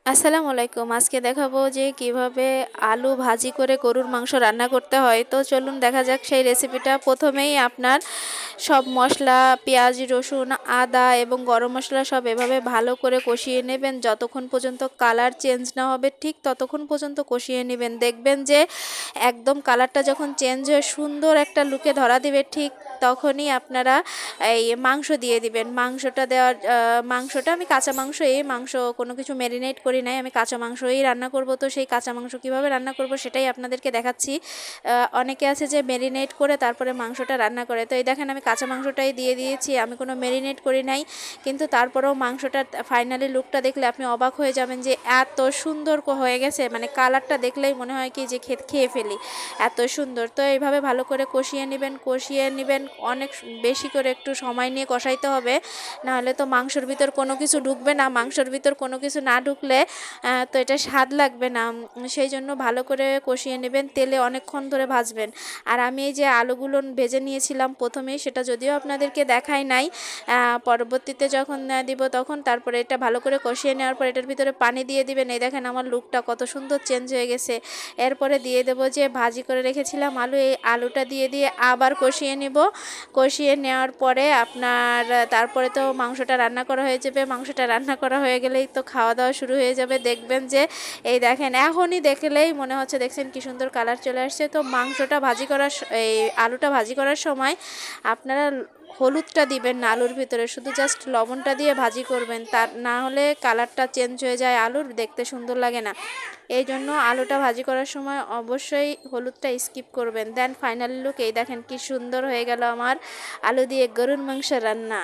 আসসালামু আলাইকুম। আজকে দেখাবো যে কিভাবে আলু ভাজি করে গরুর মাংস রান্না করতে হয়। তো চলুন দেখা যাক সেই রেসিপিটা। প্রথমেই আপনার সব মশলা, পেঁয়াজ, রসুন, আদা এবং গরম মশলা সব এভাবে ভালো করে কষিয়ে নেবেন যতক্ষণ পর্যন্ত কালার চেঞ্জ না হবে, ঠিক ততক্ষণ পর্যন্ত কষিয়ে নেবেন। দেখবেন যে একদম কালারটা যখন চেঞ্জ হয়ে সুন্দর একটা লুকে ধরা দিবে, ঠিক তখনই আপনারা এই মাংস দিয়ে দিবেন। মাংসটা আমি কাঁচা মাংস কোনো কিছু ম্যারিনেট করি নাই, আমি কাঁচা মাংসই রান্না করব। তো সেই কাঁচা মাংস কীভাবে রান্না করব সেটাই আপনাদেরকে দেখাচ্ছি। অনেকে আছে যে ম্যারিনেট করে তারপরে মাংসটা রান্না করে, তো এই দেখেন আমি কাঁচা মাংসটাই দিয়ে দিয়েছি, আমি কোনো ম্যারিনেট করি নাই। কিন্তু তারপরেও মাংসটা ফাইনালি লুকটা দেখলে আপনি অবাক হয়ে যাবেন যে এত সুন্দর হয়ে গেছে, মানে কালারটা দেখলেই মনে হয় কি যে খেয়ে ফেলি, এত সুন্দর। তো এইভাবে ভালো করে কষিয়ে নেবেন অনেক বেশি করে, একটু সময় নিয়ে কষাইতে হবে, নাহলে তো মাংসর ভিতর কোনো কিছু ঢুকবে না। মাংসর ভিতর কোনো কিছু না ঢুকলে তো এটা স্বাদ লাগবে না। সেই জন্য ভালো করে কষিয়ে নেবেন, তেলে অনেকক্ষণ ধরে ভাজবেন। আর আমি এই যে আলুগুলো ভেজে নিয়েছিলাম প্রথমেই, সেটা যদিও আপনাদেরকে দেখাই নাই, পরবর্তীতে যখন দিব তখন তারপরে এটা ভালো করে কষিয়ে নেওয়ার পর এটার ভিতরে পানি দিয়ে দিবেন। এই দেখেন আমার লুকটা কত সুন্দর চেঞ্জ হয়ে গেছে। এরপরে দিয়ে দেবো যে ভাজি করে রেখেছিলাম আলু, এই আলুটা দিয়ে আবার কষিয়ে নেব। কষিয়ে নেওয়ার পরে আপনার তারপরে তো মাংসটা রান্না করা হয়ে যাবে। মাংসটা রান্না করা হয়ে গেলেই তো খাওয়া দাওয়া শুরু হয়ে যাবে। দেখবেন যে এই দেখেন এখনই দেখলেই মনে হচ্ছে, দেখছেন কি সুন্দর কালার চলে আসছে। তো এই আলুটা ভাজি করার সময় আপনারা হলুদটা দিবেন না আলুর ভিতরে, শুধু জাস্ট লবণটা দিয়ে ভাজি করবেন, তার না হলে কালারটা চেঞ্জ হয়ে যায়, আলুর দেখতে সুন্দর লাগে না। এই জন্য আলুটা ভাজি করার সময় অবশ্যই হলুদটা স্কিপ করবেন। দেন ফাইনাল লুক এই দেখেন কি সুন্দর হয়ে গেল আমার আলু দিয়ে গরুর মাংস রান্না।